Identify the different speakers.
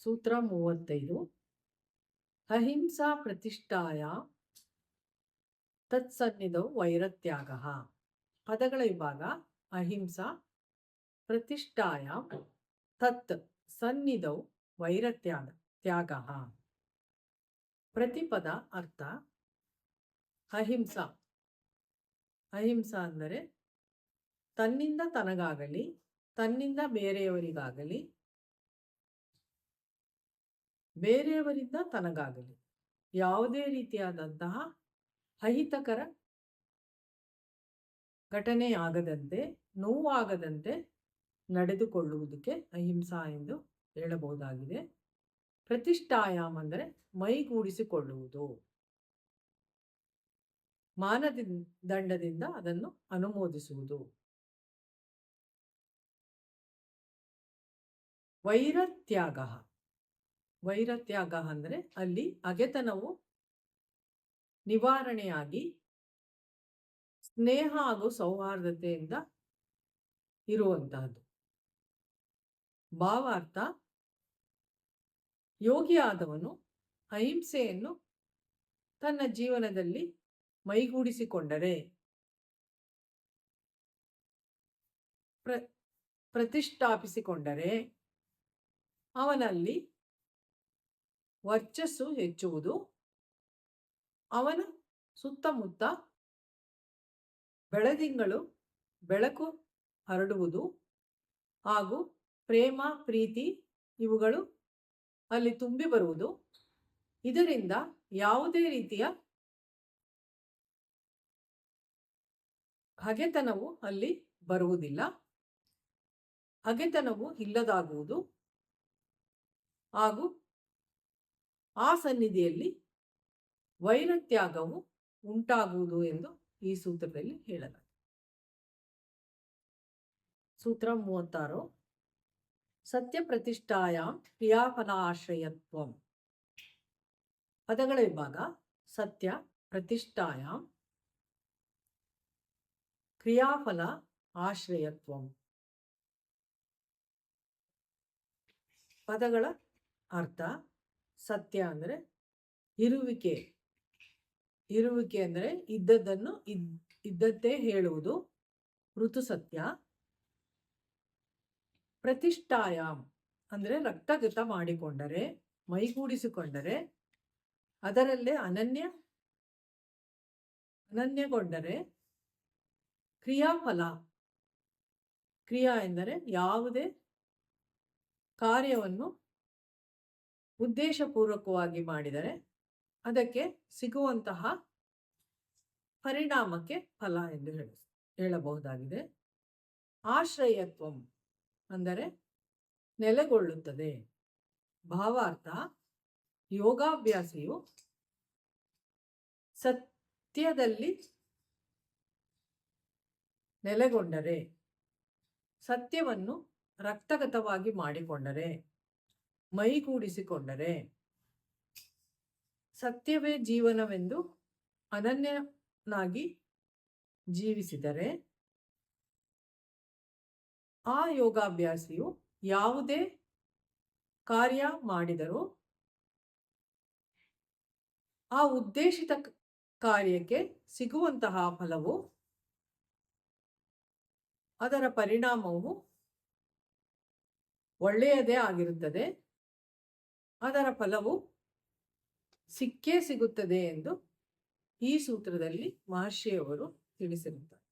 Speaker 1: ಸೂತ್ರ 35. ಅಹಿಂಸಾ ಪ್ರತಿಷ್ಠಾಯ ತತ್ಸನ್ನಿಧೌ ವೈರತ್ಯಾಗಃ. ಪದಗಳ ವಿಭಾಗ. ಅಹಿಂಸಾ ಪ್ರತಿಷ್ಠಾಯ ತತ್ ಸನ್ನಿಧೌ ವೈರತ್ಯಾಗಃ. ಪ್ರತಿಪದ ಅರ್ಥ. ಅಹಿಂಸಾ. ಅಹಿಂಸಾ ಅಂದರೆ ತನ್ನಿಂದ ತನಗಾಗಲಿ ತನ್ನಿಂದ ಬೇರೆಯವರಿಗಾಗಲಿ ಬೇರೆಯವರಿಂದ ತನಗಾಗಲಿ ಯಾವುದೇ ರೀತಿಯಾದಂತಹ ಅಹಿತಕರ ಘಟನೆಯಾಗದಂತೆ ನೋವಾಗದಂತೆ ನಡೆದುಕೊಳ್ಳುವುದಕ್ಕೆ ಅಹಿಂಸಾ ಎಂದು ಹೇಳಬಹುದಾಗಿದೆ. ಪ್ರತಿಷ್ಠಾಯಾಮ್ ಅಂದರೆ ಮೈಗೂಡಿಸಿಕೊಳ್ಳುವುದು. ಮಾನದಂಡದಿಂದ ಅದನ್ನು ಅನುಮೋದಿಸುವುದು. ವೈರತ್ಯಾಗ. ವೈರತ್ಯಾಗ ಅಂದರೆ ಅಲ್ಲಿ ಹಗೆತನವು ನಿವಾರಣೆಯಾಗಿ ಸ್ನೇಹ ಹಾಗೂ ಸೌಹಾರ್ದತೆಯಿಂದ ಇರುವಂತಹದ್ದು. ಭಾವಾರ್ಥ. ಯೋಗಿಯಾದವನು ಅಹಿಂಸೆಯನ್ನು ತನ್ನ ಜೀವನದಲ್ಲಿ ಮೈಗೂಡಿಸಿಕೊಂಡರೆ, ಪ್ರತಿಷ್ಠಾಪಿಸಿಕೊಂಡರೆ ಅವನಲ್ಲಿ ವರ್ಚಸ್ಸು ಹೆಚ್ಚುವುದು, ಅವನ ಸುತ್ತಮುತ್ತ ಬೆಳದಿಂಗಳು ಬೆಳಕು ಹರಡುವುದು ಹಾಗೂ ಪ್ರೇಮ ಪ್ರೀತಿ ಇವುಗಳು ಅಲ್ಲಿ ತುಂಬಿ ಬರುವುದು. ಇದರಿಂದ ಯಾವುದೇ ರೀತಿಯ ಹಗೆತನವು ಅಲ್ಲಿ ಬರುವುದಿಲ್ಲ. ಹಗೆತನವು ಇಲ್ಲದಾಗುವುದು ಹಾಗೂ ಆ ಸನ್ನಿಧಿಯಲ್ಲಿ ವೈರತ್ಯಾಗವು ಉಂಟಾಗುವುದು ಎಂದು ಈ ಸೂತ್ರದಲ್ಲಿ ಹೇಳಲಾಗಿದೆ. ಸೂತ್ರ 36. ಸತ್ಯ ಪ್ರತಿಷ್ಠಾಯಾಂ ಕ್ರಿಯಾಫಲಾಶ್ರಯತ್ವಂ. ಪದಗಳ ವಿಭಾಗ. ಸತ್ಯ ಪ್ರತಿಷ್ಠಾಯಾಂ ಕ್ರಿಯಾಫಲ ಆಶ್ರಯತ್ವಂ. ಪದಗಳ ಅರ್ಥ. ಸತ್ಯ ಅಂದರೆ ಇರುವಿಕೆ. ಇರುವಿಕೆ ಅಂದರೆ ಇದ್ದದ್ದನ್ನು ಇದ್ದದ್ದೇ ಹೇಳುವುದು, ಋತು ಸತ್ಯ. ಪ್ರತಿಷ್ಠಾಯಾಮ್ ಅಂದರೆ ರಕ್ತಗತ ಮಾಡಿಕೊಂಡರೆ, ಮೈಗೂಡಿಸಿಕೊಂಡರೆ, ಅದರಲ್ಲೇ ಅನನ್ಯಗೊಂಡರೆ. ಕ್ರಿಯಾಫಲ. ಕ್ರಿಯಾ ಎಂದರೆ ಯಾವುದೇ ಕಾರ್ಯವನ್ನು ಉದ್ದೇಶಪೂರ್ವಕವಾಗಿ ಮಾಡಿದರೆ ಅದಕ್ಕೆ ಸಿಗುವಂತಹ ಪರಿಣಾಮಕ್ಕೆ ಫಲ ಎಂದು ಹೇಳಬಹುದಾಗಿದೆ. ಆಶ್ರಯತ್ವಂ ಅಂದರೆ ನೆಲೆಗೊಳ್ಳುತ್ತದೆ. ಭಾವಾರ್ಥ. ಯೋಗಾಭ್ಯಾಸಿಯು ಸತ್ಯದಲ್ಲಿ ನೆಲೆಗೊಂಡರೆ, ಸತ್ಯವನ್ನು ರಕ್ತಗತವಾಗಿ ಮಾಡಿಕೊಂಡರೆ, ಮೈಗೂಡಿಸಿಕೊಂಡರೆ, ಸತ್ಯವೇ ಜೀವನವೆಂದು ಅನನ್ಯನಾಗಿ ಜೀವಿಸಿದರೆ ಆ ಯೋಗಾಭ್ಯಾಸಿಯು ಯಾವುದೇ ಕಾರ್ಯ ಮಾಡಿದರೂ ಆ ಉದ್ದೇಶಿತ ಕಾರ್ಯಕ್ಕೆ ಸಿಗುವಂತಹ ಫಲವು, ಅದರ ಪರಿಣಾಮವು ಒಳ್ಳೆಯದೇ ಆಗಿರುತ್ತದೆ. ಅದರ ಫಲವು ಸಿಕ್ಕೇ ಸಿಗುತ್ತದೆ ಎಂದು ಈ ಸೂತ್ರದಲ್ಲಿ ಮಹರ್ಷಿಯವರು ತಿಳಿಸಿರುತ್ತಾರೆ.